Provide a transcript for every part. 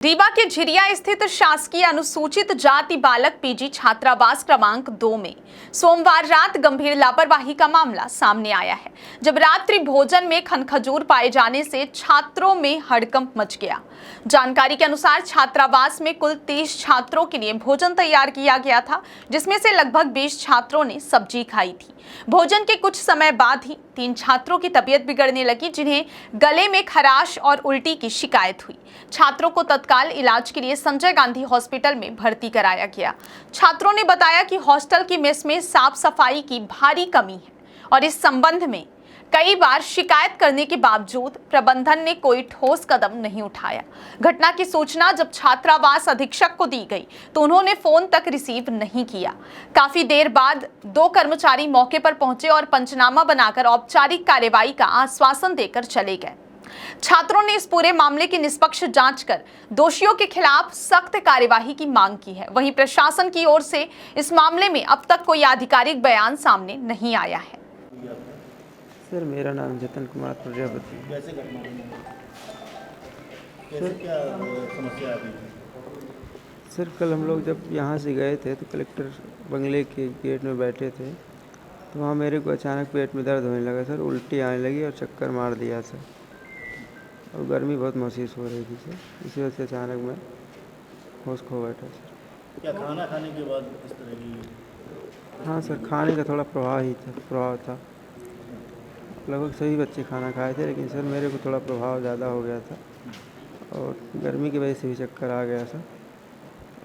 रीवा के झिरिया स्थित शासकीय अनुसूचित जाति बालक पीजी छात्रावास क्रमांक 2 में सोमवार रात गंभीर लापरवाही का मामला सामने आया है, जब रात्रि भोजन में खनखजूर पाए जाने से छात्रों में हड़कंप मच गया। जानकारी के अनुसार छात्रावास में कुल 30 छात्रों के लिए भोजन तैयार किया गया था, जिसमें से लगभग 20 छात्रों ने सब्जी खाई थी। भोजन के कुछ समय बाद ही 3 छात्रों की तबीयत बिगड़ने लगी, जिन्हें गले में खराश और उल्टी की शिकायत हुई। छात्रों को तत्काल इलाज के लिए संजय गांधी हॉस्पिटल में भर्ती कराया गया। छात्रों ने बताया कि हॉस्टल की मेस में साफ सफाई की भारी कमी है और इस संबंध में कई बार शिकायत करने के बावजूद प्रबंधन ने कोई ठोस कदम नहीं उठाया। घटना की सूचना जब छात्रावास अधीक्षक को दी गई तो उन्होंने फोन तक रिसीव नहीं किया। काफी देर बाद 2 कर्मचारी मौके पर पहुंचे और पंचनामा बनाकर औपचारिक कार्यवाही का आश्वासन देकर चले गए। छात्रों ने इस पूरे मामले की निष्पक्ष जांच कर दोषियों के खिलाफ सख्त कार्यवाही की मांग की है। वहीं प्रशासन की ओर से इस मामले में अब तक कोई आधिकारिक बयान सामने नहीं आया है। सर, मेरा नाम जतन कुमार प्रजापति। कैसे घटना कैसे क्या समस्या आ गई? सर, कल हम लोग जब यहाँ से गए थे तो कलेक्टर बंगले के गेट में बैठे थे, तो वहाँ मेरे को अचानक पेट में दर्द होने लगा सर, उल्टी आने लगी और चक्कर मार दिया सर, और गर्मी बहुत महसूस हो रही थी सर। इसी वजह से अचानक मैं होश खो बैठा सर। क्या खाना खाने के बाद इस तरह की? हाँ सर, खाने का थोड़ा प्रभाव था। लगभग सभी बच्चे खाना खाए थे, लेकिन सर मेरे को थोड़ा प्रभाव ज़्यादा हो गया था और गर्मी की वजह से भी चक्कर आ गया सर।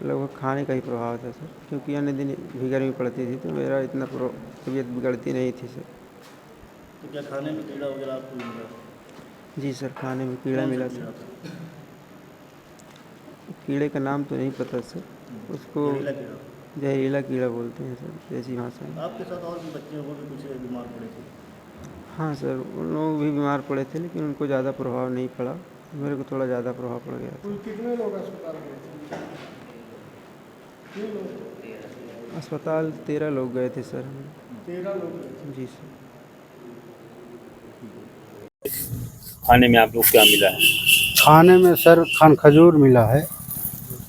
लगभग खाने का ही प्रभाव था सर, क्योंकि अन्य दिन भी गर्मी पड़ती थी तो मेरा इतना तबीयत बिगड़ती नहीं थी सर। तो क्या खाने में कीड़ा वगैरह आपको मिला? जी सर, खाने में कीड़ा मिला सर। कीड़े का नाम तो नहीं पता सर, उसको जहरीला कीड़ा बोलते हैं सर देसी भाषा में। आपके साथ और भी बच्चे वो भी कुछ बीमार पड़े थे? हाँ सर, उन लोग भी बीमार पड़े थे, लेकिन उनको ज़्यादा प्रभाव नहीं पड़ा। मेरे को थोड़ा ज़्यादा प्रभाव पड़ गया था। कितने लोग अस्पताल गए? अस्पताल 13 लोग गए थे सर। 13 लोग? जी सर। खाने में आप लोग क्या मिला है? खाने में सर खनखजूर मिला है,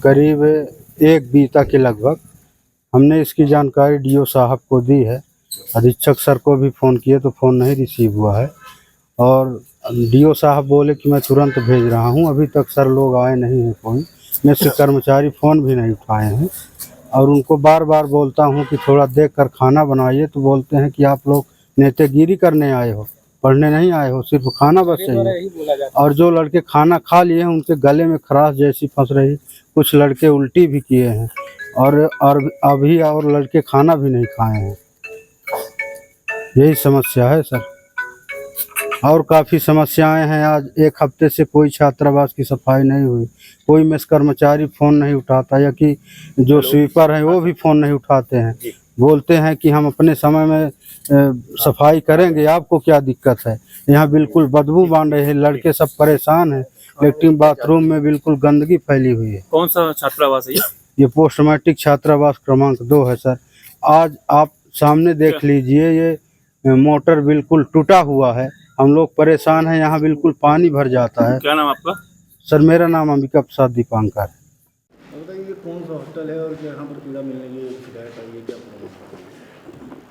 करीब 1 बीता के लगभग। हमने इसकी जानकारी डीओ साहब को दी है, अधीक्षक सर को भी फ़ोन किए तो फ़ोन नहीं रिसीव हुआ है, और डीओ साहब बोले कि मैं तुरंत भेज रहा हूं। अभी तक सर लोग आए नहीं हैं, कोई में से कर्मचारी फ़ोन भी नहीं उठाए हैं, और उनको बार बार बोलता हूं कि थोड़ा देख कर खाना बनाइए, तो बोलते हैं कि आप लोग नेतागिरी करने आए हो, पढ़ने नहीं आए हो, सिर्फ खाना बस चाहिए। और जो लड़के खाना खा लिए हैं उनके गले में खराश जैसी फंस रही, कुछ लड़के उल्टी भी किए हैं, और अभी और लड़के खाना भी नहीं खाए हैं। यही समस्या है सर, और काफ़ी समस्याएं हैं। आज 1 हफ्ते से कोई छात्रावास की सफाई नहीं हुई, कोई मेस कर्मचारी फ़ोन नहीं उठाता, या कि जो स्वीपर हैं वो भी फ़ोन नहीं उठाते हैं। बोलते हैं कि हम अपने समय में सफाई करेंगे, आपको क्या दिक्कत है। यहाँ बिल्कुल बदबू बांध रहे हैं, लड़के सब परेशान हैं। लेट्रिन बाथरूम में बिल्कुल गंदगी फैली हुई है। कौन सा छात्रावास है ये पोस्ट मैट्रिक छात्रावास क्रमांक 2 है सर। आज आप सामने देख लीजिए, ये मोटर बिल्कुल टूटा हुआ है। हम लोग परेशान हैं, यहाँ बिल्कुल पानी भर जाता है। क्या नाम आपका? सर, मेरा नाम अंबिका प्रसाद दीपांकर है। बताइए, ये कौन सा हॉस्टल है और यहाँ पर कीड़ा मिलने की शिकायत आई है, क्या प्रॉब्लम?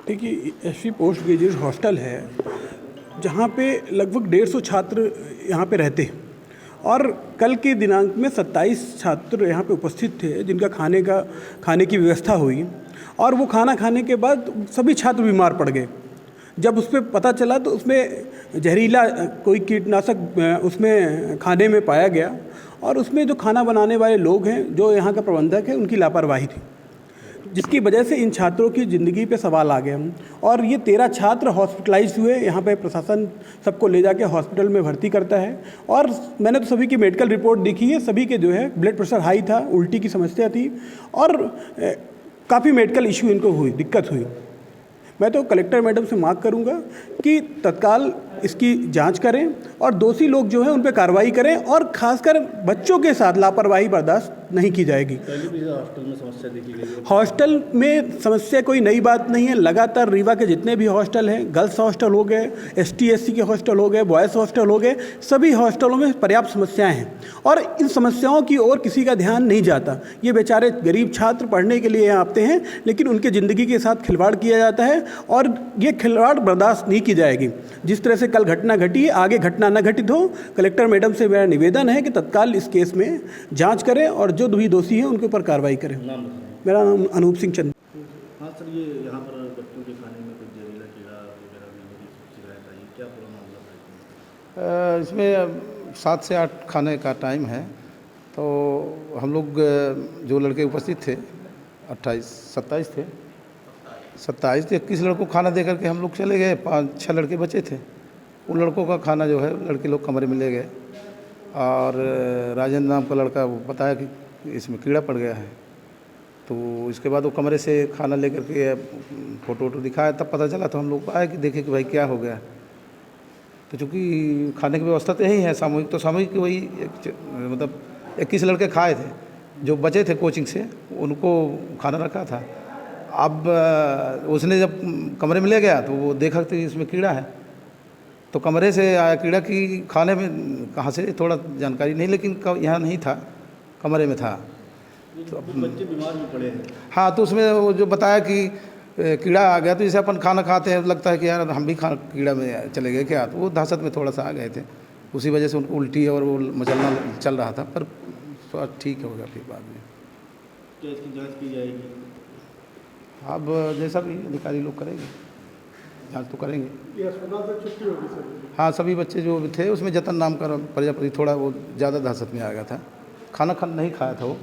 देखिए, एसपी पोस्ट ग्रेजुएट हॉस्टल है, जहाँ पे लगभग 150 छात्र यहाँ पे रहते हैं, और कल के दिनांक में 27 छात्र यहाँ पे उपस्थित थे, जिनका खाने की व्यवस्था हुई, और वो खाना खाने के बाद सभी छात्र बीमार पड़ गए। जब उस पर पता चला तो उसमें जहरीला कोई कीटनाशक उसमें खाने में पाया गया, और उसमें जो खाना बनाने वाले लोग हैं, जो यहाँ का प्रबंधक है, उनकी लापरवाही थी, जिसकी वजह से इन छात्रों की ज़िंदगी पे सवाल आ गए। और ये 13 छात्र हॉस्पिटलाइज हुए। यहाँ पे प्रशासन सबको ले जाके हॉस्पिटल में भर्ती करता है, और मैंने तो सभी की मेडिकल रिपोर्ट देखी है। सभी के जो है ब्लड प्रेशर हाई था, उल्टी की समस्या थी, और काफ़ी मेडिकल इशू इनको दिक्कत हुई। मैं तो कलेक्टर मैडम से मांग करूंगा कि तत्काल इसकी जांच करें और दोषी लोग जो हैं उन पर कार्रवाई करें और खासकर बच्चों के साथ लापरवाही बर्दाश्त नहीं की जाएगी। पहले भी हॉस्टल में समस्या देखी गई है। हॉस्टल में समस्या कोई नई बात नहीं है। लगातार रीवा के जितने भी हॉस्टल हैं, गर्ल्स हॉस्टल हो गए, ST SC के हॉस्टल हो गए, बॉयज़ हॉस्टल हो गए, सभी हॉस्टलों में पर्याप्त समस्याएं हैं और इन समस्याओं की ओर किसी का ध्यान नहीं जाता। ये बेचारे गरीब छात्र पढ़ने के लिए आते हैं, लेकिन उनके ज़िंदगी के साथ खिलवाड़ किया जाता है और ये खिलवाड़ बर्दाश्त नहीं की जाएगी। जिस तरह से कल घटना घटी, आगे घटना न घटित हो। कलेक्टर मैडम से मेरा निवेदन है कि तत्काल इस केस में जाँच करें और जो भी दोषी हैं उनके ऊपर कार्रवाई करें। नाम बताएं। मेरा नाम अनूप सिंह चंद। हाँ सर, ये यहाँ पर बच्चों के खाने में कुछ जहरीला कीड़ा वगैरह मिलने की शिकायत आई, क्या पूरा मामला था? इसमें 7 से 8 खाने का टाइम है। तो हम लोग जो लड़के उपस्थित थे 27 थे, 21 लड़कों को खाना दे करके हम लोग चले गए। 5-6 लड़के बचे थे। उन लड़कों का खाना जो है लड़के लोग कमरे में ले गए और राजेंद्र नाम का लड़का वो बताया कि इसमें कीड़ा पड़ गया है। तो इसके बाद वो कमरे से खाना लेकर के फ़ोटो दिखाया, तब पता चला। तो हम लोग आए कि देखे कि भाई क्या हो गया। तो चूँकि खाने की व्यवस्था तो यही है सामूहिक, तो सामूहिक वही मतलब 21 लड़के खाए थे। जो बचे थे कोचिंग से उनको खाना रखा था। अब उसने जब कमरे में ले गया तो वो देखा कि इसमें कीड़ा है, तो कमरे से आया कीड़ा कि खाने में कहाँ से थोड़ा जानकारी नहीं, लेकिन यहाँ नहीं था, कमरे में था। तो बच्चे बीमार भी पड़े हैं। हाँ, तो उसमें वो जो बताया कि कीड़ा आ गया, तो जैसे अपन खाना खाते हैं लगता है कि यार हम भी खाना कीड़ा में चले गए क्या, तो वो दहशत में थोड़ा सा आ गए थे। उसी वजह से उनको उल्टी और वो मचलना चल रहा था, पर स्वास्थ्य ठीक हो गया फिर बाद में। क्या इसकी जांच की जाएगी? अब जैसा भी अधिकारी लोग करेंगे, जांच तो करेंगे। ये अस्पताल से छुट्टी होगी सर? हाँ, सभी बच्चे जो थे उसमें जतन नाम का प्रजापति थोड़ा वो ज़्यादा दहशत में आ गया था। खाना नहीं खाया था वो।